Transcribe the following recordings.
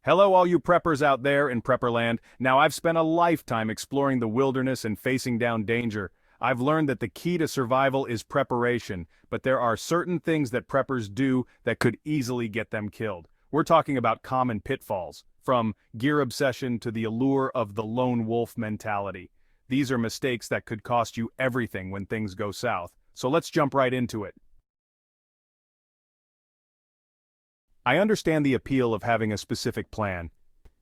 Hello, all you preppers out there in Prepperland. Now, I've spent a lifetime exploring the wilderness and facing down danger. I've learned that the key to survival is preparation, but there are certain things that preppers do that could easily get them killed. We're talking about common pitfalls, from gear obsession to the allure of the lone wolf mentality. These are mistakes that could cost you everything when things go south. So let's jump right into it. I understand the appeal of having a specific plan.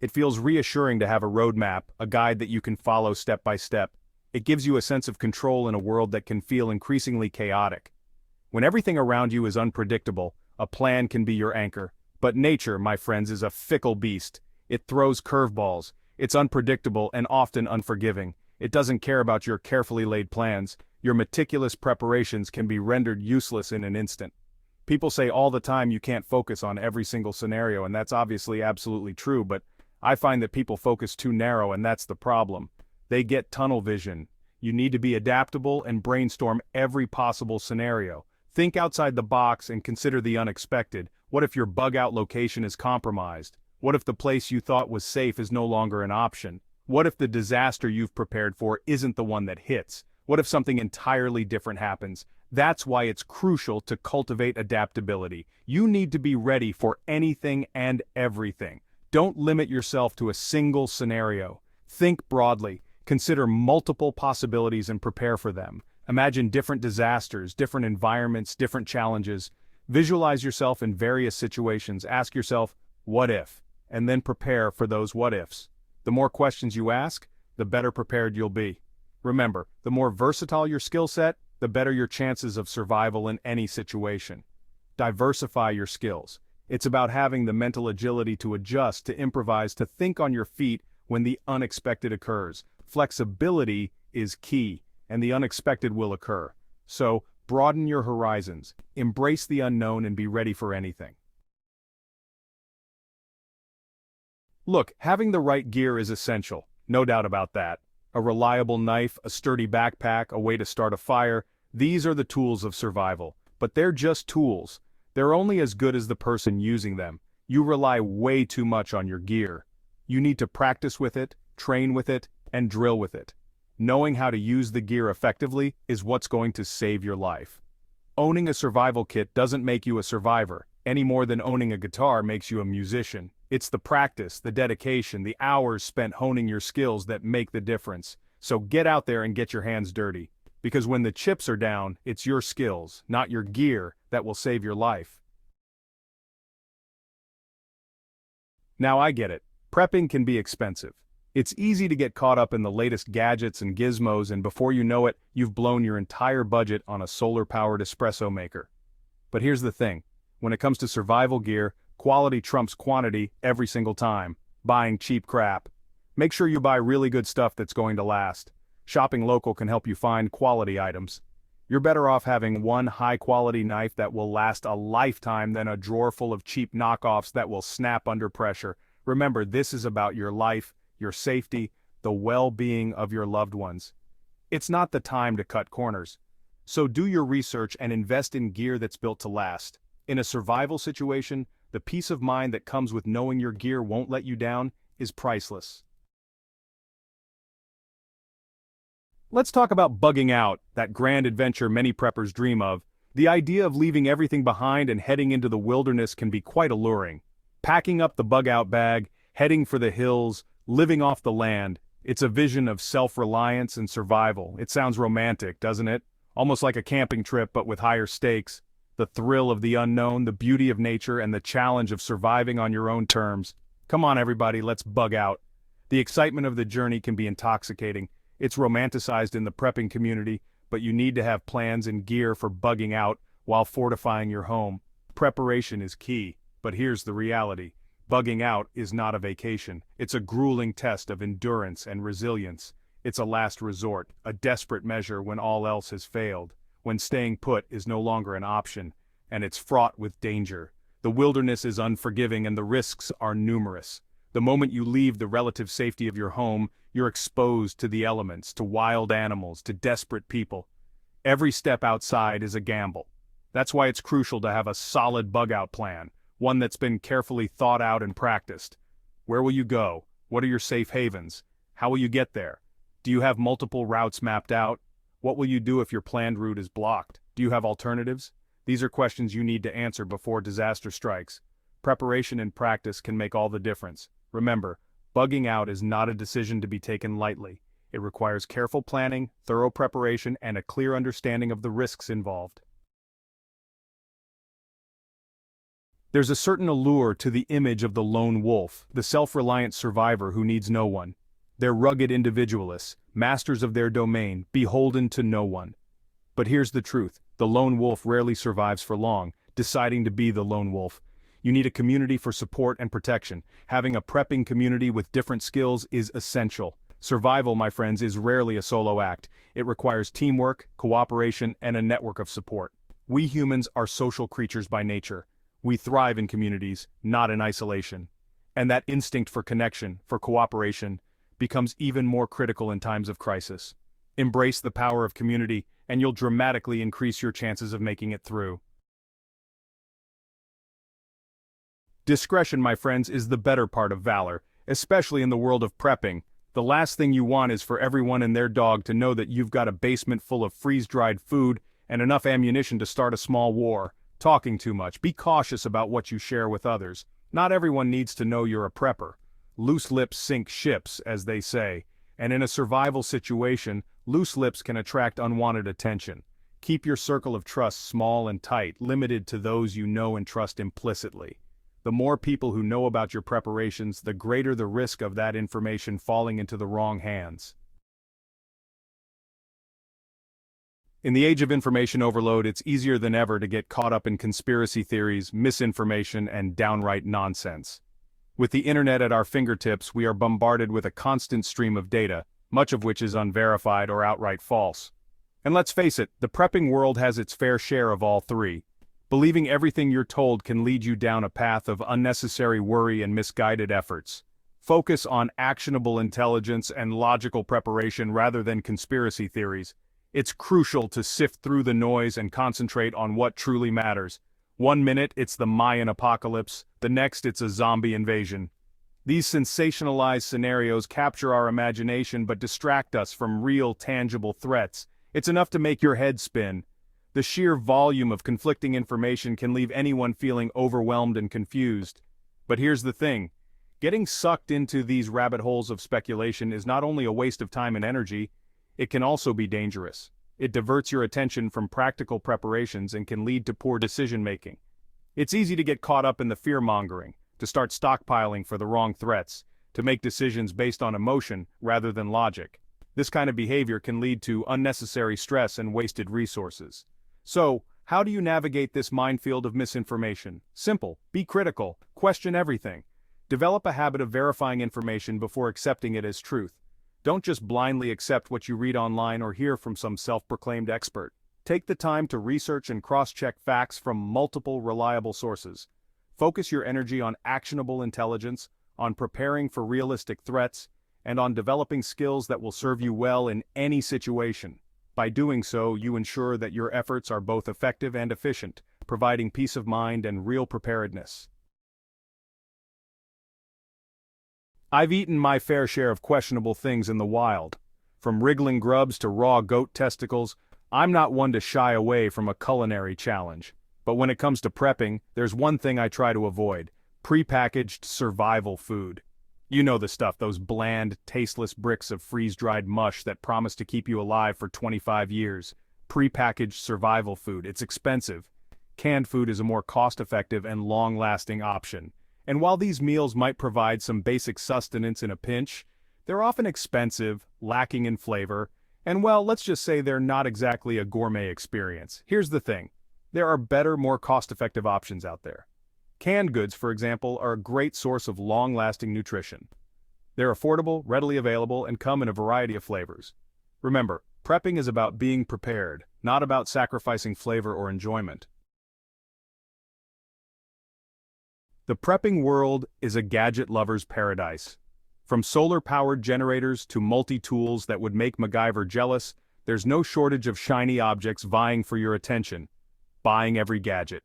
It feels reassuring to have a roadmap, a guide that you can follow step by step. It gives you a sense of control in a world that can feel increasingly chaotic. When everything around you is unpredictable, a plan can be your anchor. But nature, my friends, is a fickle beast. It throws curveballs. It's unpredictable and often unforgiving. It doesn't care about your carefully laid plans. Your meticulous preparations can be rendered useless in an instant. People say all the time you can't focus on every single scenario, and that's obviously absolutely true, but I find that people focus too narrow, and that's the problem. They get tunnel vision. You need to be adaptable and brainstorm every possible scenario. Think outside the box and consider the unexpected. What if your bug-out location is compromised? What if the place you thought was safe is no longer an option? What if the disaster you've prepared for isn't the one that hits? What if something entirely different happens? That's why it's crucial to cultivate adaptability. You need to be ready for anything and everything. Don't limit yourself to a single scenario. Think broadly. Consider multiple possibilities and prepare for them. Imagine different disasters, different environments, different challenges. Visualize yourself in various situations. Ask yourself, what if? And then prepare for those what ifs. The more questions you ask, the better prepared you'll be. Remember, the more versatile your skill set, the better your chances of survival in any situation. Diversify your skills. It's about having the mental agility to adjust, to improvise, to think on your feet when the unexpected occurs. Flexibility is key, and the unexpected will occur. So, broaden your horizons, embrace the unknown, and be ready for anything. Look, having the right gear is essential, no doubt about that. A reliable knife, a sturdy backpack, a way to start a fire, these are the tools of survival. But they're just tools. They're only as good as the person using them. You rely way too much on your gear. You need to practice with it, train with it, and drill with it. Knowing how to use the gear effectively is what's going to save your life. Owning a survival kit doesn't make you a survivor, any more than owning a guitar makes you a musician. It's the practice, the dedication, the hours spent honing your skills that make the difference. So get out there and get your hands dirty. Because when the chips are down, it's your skills, not your gear, that will save your life. Now I get it. Prepping can be expensive. It's easy to get caught up in the latest gadgets and gizmos, and before you know it, you've blown your entire budget on a solar-powered espresso maker. But here's the thing. When it comes to survival gear, quality trumps quantity every single time. Buying cheap crap. Make sure you buy really good stuff that's going to last. Shopping local can help you find quality items. You're better off having one high-quality knife that will last a lifetime than a drawer full of cheap knockoffs that will snap under pressure. Remember, this is about your life, your safety, the well-being of your loved ones. It's not the time to cut corners. So do your research and invest in gear that's built to last. In a survival situation, the peace of mind that comes with knowing your gear won't let you down is priceless. Let's talk about bugging out, that grand adventure many preppers dream of. The idea of leaving everything behind and heading into the wilderness can be quite alluring. Packing up the bug-out bag, heading for the hills, living off the land. It's a vision of self-reliance and survival. It sounds romantic, doesn't it? Almost like a camping trip, but with higher stakes. The thrill of the unknown, the beauty of nature, and the challenge of surviving on your own terms. Come on everybody, let's bug out. The excitement of the journey can be intoxicating. It's romanticized in the prepping community, but you need to have plans and gear for bugging out while fortifying your home. Preparation is key, but here's the reality. Bugging out is not a vacation. It's a grueling test of endurance and resilience. It's a last resort, a desperate measure when all else has failed, when staying put is no longer an option, and it's fraught with danger. The wilderness is unforgiving and the risks are numerous. The moment you leave the relative safety of your home, you're exposed to the elements, to wild animals, to desperate people. Every step outside is a gamble. That's why it's crucial to have a solid bug-out plan, one that's been carefully thought out and practiced. Where will you go? What are your safe havens? How will you get there? Do you have multiple routes mapped out? What will you do if your planned route is blocked? Do you have alternatives? These are questions you need to answer before disaster strikes. Preparation and practice can make all the difference. Remember, bugging out is not a decision to be taken lightly. It requires careful planning, thorough preparation, and a clear understanding of the risks involved. There's a certain allure to the image of the lone wolf, the self-reliant survivor who needs no one. They're rugged individualists, masters of their domain, beholden to no one. But here's the truth, the lone wolf rarely survives for long, deciding to be the lone wolf. You need a community for support and protection. Having a prepping community with different skills is essential. Survival, my friends, is rarely a solo act. It requires teamwork, cooperation, and a network of support. We humans are social creatures by nature. We thrive in communities, not in isolation. And that instinct for connection, for cooperation, becomes even more critical in times of crisis. Embrace the power of community, and you'll dramatically increase your chances of making it through. Discretion, my friends, is the better part of valor, especially in the world of prepping. The last thing you want is for everyone and their dog to know that you've got a basement full of freeze-dried food and enough ammunition to start a small war. Talking too much. Be cautious about what you share with others. Not everyone needs to know you're a prepper. Loose lips sink ships, as they say, and in a survival situation, loose lips can attract unwanted attention. Keep your circle of trust small and tight, limited to those you know and trust implicitly. The more people who know about your preparations, the greater the risk of that information falling into the wrong hands. In the age of information overload, it's easier than ever to get caught up in conspiracy theories, misinformation, and downright nonsense. With the internet at our fingertips, we are bombarded with a constant stream of data, much of which is unverified or outright false. And let's face it, the prepping world has its fair share of all three. Believing everything you're told can lead you down a path of unnecessary worry and misguided efforts. Focus on actionable intelligence and logical preparation rather than conspiracy theories. It's crucial to sift through the noise and concentrate on what truly matters. 1 minute it's the Mayan apocalypse, the next it's a zombie invasion. These sensationalized scenarios capture our imagination but distract us from real, tangible threats. It's enough to make your head spin. The sheer volume of conflicting information can leave anyone feeling overwhelmed and confused. But here's the thing. Getting sucked into these rabbit holes of speculation is not only a waste of time and energy, it can also be dangerous. It diverts your attention from practical preparations and can lead to poor decision-making. It's easy to get caught up in the fear-mongering, to start stockpiling for the wrong threats, to make decisions based on emotion rather than logic. This kind of behavior can lead to unnecessary stress and wasted resources. So, how do you navigate this minefield of misinformation? Simple. Be critical. Question everything. Develop a habit of verifying information before accepting it as truth. Don't just blindly accept what you read online or hear from some self-proclaimed expert. Take the time to research and cross-check facts from multiple reliable sources. Focus your energy on actionable intelligence, on preparing for realistic threats, and on developing skills that will serve you well in any situation. By doing so, you ensure that your efforts are both effective and efficient, providing peace of mind and real preparedness. I've eaten my fair share of questionable things in the wild. From wriggling grubs to raw goat testicles, I'm not one to shy away from a culinary challenge. But when it comes to prepping, there's one thing I try to avoid: prepackaged survival food. You know the stuff, those bland, tasteless bricks of freeze-dried mush that promise to keep you alive for 25 years. Prepackaged survival food, it's expensive. Canned food is a more cost-effective and long-lasting option. And while these meals might provide some basic sustenance in a pinch, they're often expensive, lacking in flavor, and well, let's just say they're not exactly a gourmet experience. Here's the thing. There are better, more cost-effective options out there. Canned goods, for example, are a great source of long-lasting nutrition. They're affordable, readily available, and come in a variety of flavors. Remember, prepping is about being prepared, not about sacrificing flavor or enjoyment. The prepping world is a gadget lover's paradise. From solar-powered generators to multi-tools that would make MacGyver jealous, there's no shortage of shiny objects vying for your attention. Buying every gadget.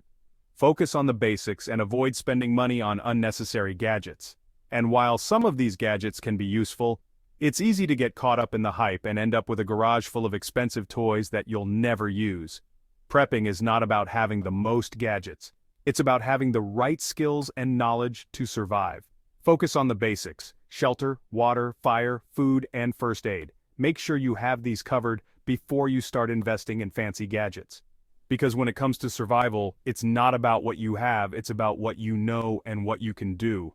Focus on the basics and avoid spending money on unnecessary gadgets. And while some of these gadgets can be useful, it's easy to get caught up in the hype and end up with a garage full of expensive toys that you'll never use. Prepping is not about having the most gadgets. It's about having the right skills and knowledge to survive. Focus on the basics: shelter, water, fire, food, and first aid. Make sure you have these covered before you start investing in fancy gadgets. Because when it comes to survival, it's not about what you have, it's about what you know and what you can do.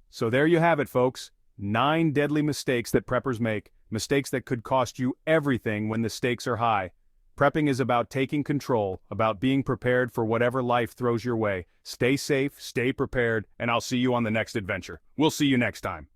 So there you have it, folks. 9 deadly mistakes that preppers make, mistakes that could cost you everything when the stakes are high. Prepping is about taking control, about being prepared for whatever life throws your way. Stay safe, stay prepared, and I'll see you on the next adventure. We'll see you next time.